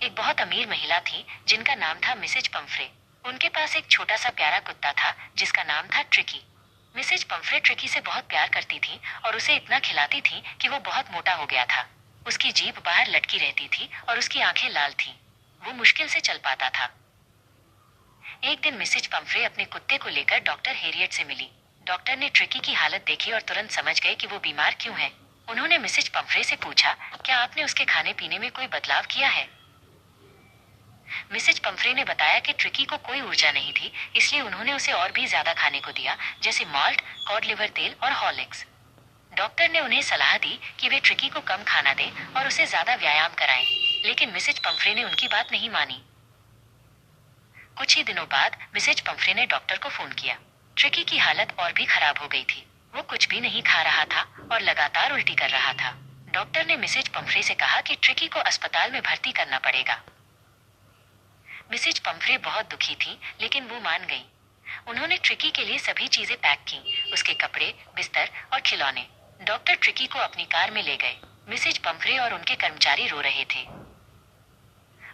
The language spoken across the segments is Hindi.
एक बहुत अमीर महिला थी जिनका नाम था मिसेज पंफ्रे। उनके पास एक छोटा सा प्यारा कुत्ता था जिसका नाम था ट्रिकी। मिसेज पंफ्रे ट्रिकी से बहुत प्यार करती थी और उसे इतना खिलाती थी कि वो बहुत मोटा हो गया था। उसकी जीभ बाहर लटकी रहती थी और उसकी आंखें लाल थीं। वो मुश्किल से चल पाता था। एक दिन मिसेज पंफ्रे अपने कुत्ते को लेकर डॉक्टर हेरियट से मिली। डॉक्टर ने ट्रिकी की हालत देखी और तुरंत समझ गए कि वो बीमार क्यों है। उन्होंने मिसेज पंफ्रे से पूछा, क्या आपने उसके खाने पीने में कोई बदलाव किया है? मिसेज पंफ्रे ने बताया कि ट्रिकी को कोई ऊर्जा नहीं थी, इसलिए उन्होंने उसे और भी ज्यादा खाने को दिया, जैसे माल्ट, कॉड लिवर तेल और हॉर्लिक्स। डॉक्टर ने उन्हें सलाह दी कि वे ट्रिकी को कम खाना दें और उसे ज्यादा व्यायाम कराएं, लेकिन मिसेज पंफ्रे ने उनकी बात नहीं मानी। कुछ ही दिनों बाद मिसेज पंफ्रे ने डॉक्टर को फोन किया। ट्रिकी की हालत और भी खराब हो गई थी। वो कुछ भी नहीं खा रहा था और लगातार उल्टी कर रहा था। डॉक्टर ने मिसेज पंफ्रे से कहा कि ट्रिकी को अस्पताल में भर्ती करना पड़ेगा। मिसेज पंफ्रे बहुत दुखी थी, लेकिन वो मान गई। उन्होंने ट्रिकी के लिए सभी चीजें पैक की, उसके कपड़े, बिस्तर और खिलौने। डॉक्टर ट्रिकी को अपनी कार में ले गए। मिसेज पंफ्रे और उनके कर्मचारी रो रहे थे।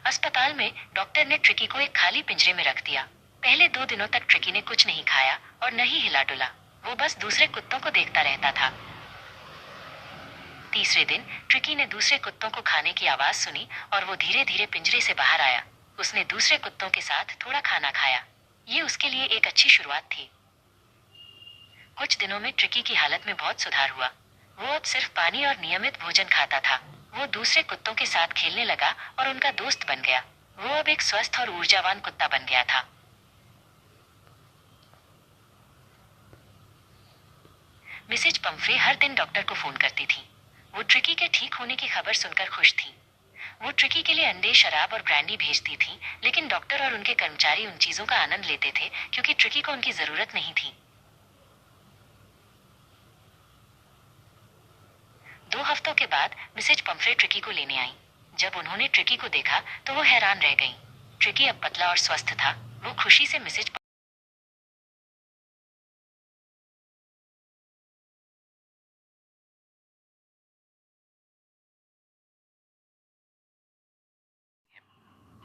अस्पताल में डॉक्टर ने ट्रिकी को एक खाली पिंजरे में रख दिया। पहले 2 दिनों तक ट्रिकी ने कुछ नहीं खाया और न ही हिला डुला। वो बस दूसरे कुत्तों को देखता रहता था। तीसरे दिन ट्रिकी ने दूसरे कुत्तों को खाने की आवाज सुनी और वो धीरे धीरे पिंजरे से बाहर आया। उसने दूसरे कुत्तों के साथ थोड़ा खाना खाया। ये उसके लिए एक अच्छी शुरुआत थी। कुछ दिनों में ट्रिकी की हालत में बहुत सुधार हुआ। वो अब सिर्फ पानी और नियमित भोजन खाता था। वो दूसरे कुत्तों के साथ खेलने लगा और उनका दोस्त बन गया। वो अब एक स्वस्थ और ऊर्जावान कुत्ता बन गया था। मिसेज पंफ्रे हर दिन डॉक्टर को फोन करती थी। वो ट्रिकी के ठीक होने की खबर सुनकर खुश थी। वो ट्रिकी के लिए अंडे, शराब और ब्रांडी भेजती थी, लेकिन डॉक्टर और उनके कर्मचारी उन चीजों का आनंद लेते थे क्योंकि ट्रिकी को उनकी जरूरत नहीं थी। 2 हफ्तों के बाद मिसेज पंफ्रे ट्रिकी को लेने आई। जब उन्होंने ट्रिकी को देखा तो वो हैरान रह गईं। ट्रिकी अब पतला और स्वस्थ था। वो खुशी से Mrs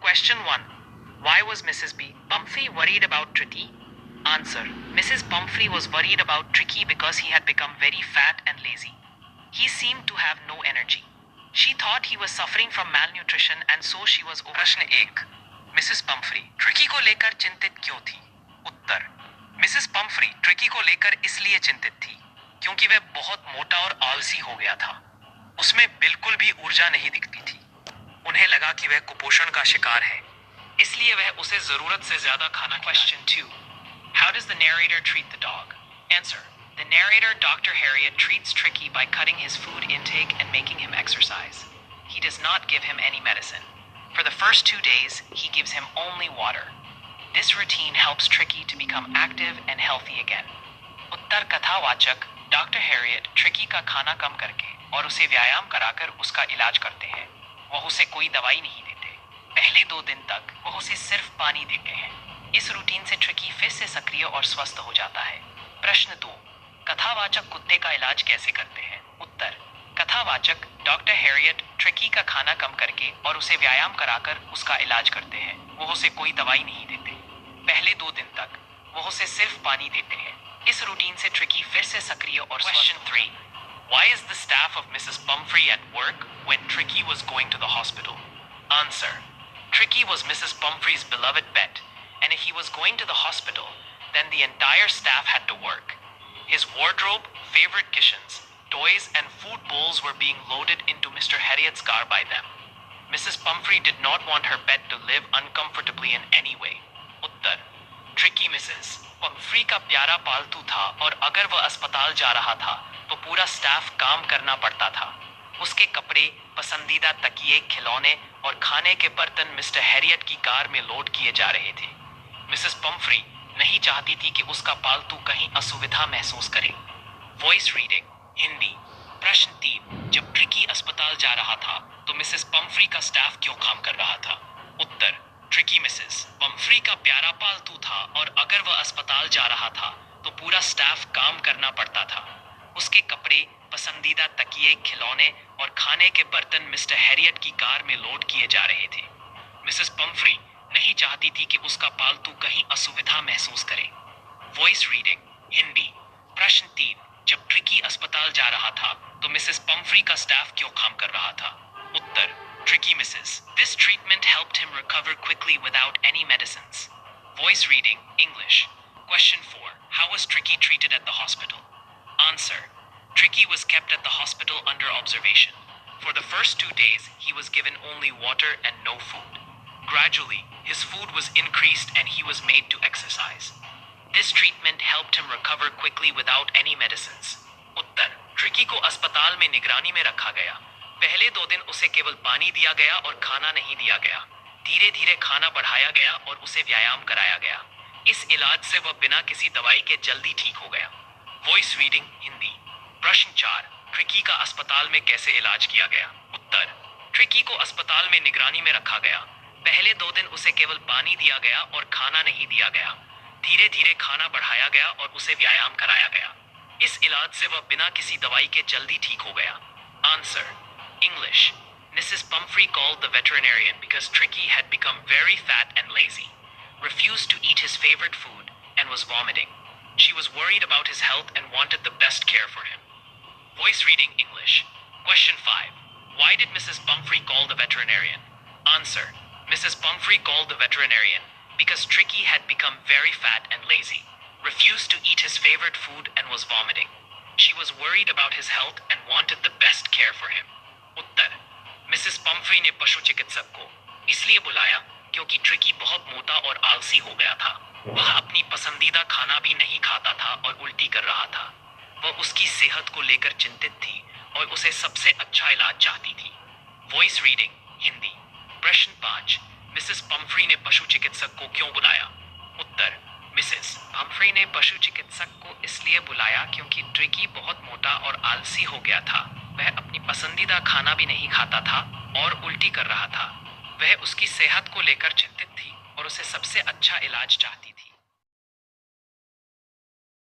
Question 1. Why was Mrs. Pumphrey worried about Tricky? Answer. Mrs. Pumphrey was worried about Tricky because he had become very fat and lazy. He seemed to have no energy. She thought he was suffering from malnutrition and so she was over. प्रश्न 1. मिसेस पंफ्री ट्रिकी को लेकर चिंतित क्यों थी? उत्तर. मिसेस पंफ्री ट्रिकी को लेकर इसलिए चिंतित थी क्योंकि वह बहुत मोटा और आलसी हो गया था। उसमें बिल्कुल भी ऊर्जा नहीं दिखती थी। उन्हें लगा कि वह कुपोषण का शिकार है, इसलिए वह उसे जरूरत से ज्यादा खाना। Question 2. How does the narrator treat the dog? Answer. The narrator, Dr. Harriet, treats Tricky by cutting his food intake and making him exercise. He does not give him any medicine. For the first 2 days, he gives him only water. This routine helps Tricky to become active and healthy again. उत्तर कथावाचक डॉक्टर हैरियट ट्रिकी का खाना कम करके और उसे व्यायाम कराकर उसका इलाज करते हैं। वह उसे कोई दवाई नहीं देते। पहले 2 दिन तक वह उसे सिर्फ पानी देते हैं। इस रूटीन से ट्रिकी फिर से सक्रिय और स्वस्थ हो जाता है। प्रश्न 2. कथावाचक कुत्ते का इलाज कैसे करते हैं? उत्तर. कथावाचक डॉक्टर हैरियट ट्रिकी का खाना कम करके और उसे व्यायाम कराकर उसका इलाज करते हैं। वह उसे कोई दवाई नहीं देते। पहले 2 दिन तक वह उसे सिर्फ पानी देते हैं। इस रूटीन से ट्रिकी फिर से सक्रिय और Question 3. Why is the staff of Mrs. Pumphrey at work when Tricky was going to the hospital? Answer. Tricky was Mrs. Pumphrey's beloved pet, and if he was going to the hospital, then the entire staff had to work. His wardrobe, favorite cushions, toys, and food bowls were being loaded into Mr. Harriet's car by them. Mrs. Pumphrey did not want her pet to live uncomfortably in any way. Uttar. Tricky Mrs. Pumphrey का प्यारा पालतू था और अगर वह अस्पताल जा रहा था तो पूरा स्टाफ काम करना पड़ता था। उसके कपड़े, पसंदीदा तकिए, खिलौने और खाने के बर्तन मिस्टर हैरियट की कार में लोड किए जा रहे थे। मिसेस पंफ्री नहीं चाहती थी कि उसका पालतू कहीं असुविधा महसूस करे। Voice reading Hindi. प्रश्न 3. जब ट्रिकी अस्पताल जा रहा था तो मिसेस पंफ्री का स्टाफ क्यों काम कर रहा था? उत्तर. ट्रिकी मिसेस पंफ्री का प्यारा पालतू था और अगर वह अस्पताल जा रहा था तो पूरा स्टाफ काम करना पड़ता था। उसके कपड़े, पसंदीदा तकिए, खिलौने और खाने के बर्तन मिस्टर हैरियट की कार में लोड किए जा रहे थे। मिसेस पम्फ्री नहीं चाहती थी कि उसका पालतू कहीं असुविधा महसूस करे। Voice reading Hindi. प्रश्न 3, जब ट्रिकी अस्पताल जा रहा था तो मिसेस पम्फ्री का स्टाफ क्यों काम कर रहा था? उत्तर, tricky misses, this treatment helped him recover quickly without any medicines. Voice reading English. Question 4, how was Tricky treated at the hospital? Answer, Tricky was kept at the hospital under observation. For the first 2 days, he was given only water and no food. Gradually, his food was increased and he was made to exercise. This treatment helped him recover quickly without any medicines. Uttar, tricky को अस्पताल में निगरानी में रखा गया। पहले 2 दिन उसे केवल पानी दिया गया और खाना नहीं दिया गया। धीरे धीरे खाना बढ़ाया गया और उसे व्यायाम कराया गया। इस इलाज से वह बिना किसी दवाई के जल्दी ठीक हो गया। Voice reading Hindi. प्रश्न 4, ट्रिकी का अस्पताल में कैसे इलाज किया गया? उत्तर, ट्रिकी को अस्पताल में निगरानी में रखा गया। पहले 2 दिन उसे केवल पानी दिया गया और खाना नहीं दिया गया। धीरे धीरे खाना बढ़ाया गया और उसे व्यायाम कराया गया। इस इलाज से वह बिना किसी दवाई के जल्दी ठीक हो गया। Answer, English. Mrs. Pumphrey called the veterinarian because Tricky had become very fat and lazy, refused to eat his favorite food, and was vomiting. She was worried about his health and wanted the best care for him. Voice reading English. Question 5. Why did Mrs. Pumphrey call the veterinarian? Answer. Mrs. Pumphrey called the veterinarian because Tricky had become very fat and lazy, refused to eat his favorite food, and was vomiting. She was worried about his health and wanted the best care for him. Uttar, Mrs Pomfrey ने पशु चिकित्सक को इसलिए बुलाया क्योंकि ट्रिकी बहुत मोटा और आलसी हो गया था। वह अपनी पसंदीदा खाना भी नहीं खाता था और उल्टी कर रहा था। वह उसकी सेहत को लेकर चिंतित थी और उसे सबसे अच्छा इलाज चाहती थी। Voice reading Hindi. प्रश्न 5, मिसेस पम्फ्री ने पशु चिकित्सक को क्यों बुलाया? उत्तर, मिसेस पम्फ्री ने पशु चिकित्सक को इसलिए बुलाया क्योंकि ट्रिकी बहुत मोटा और आलसी हो गया था। वह अपनी पसंदीदा खाना भी नहीं खाता था और उल्टी कर रहा था। वह उसकी सेहत को लेकर चिंतित थी और उसे सबसे अच्छा इलाज चाहती थी।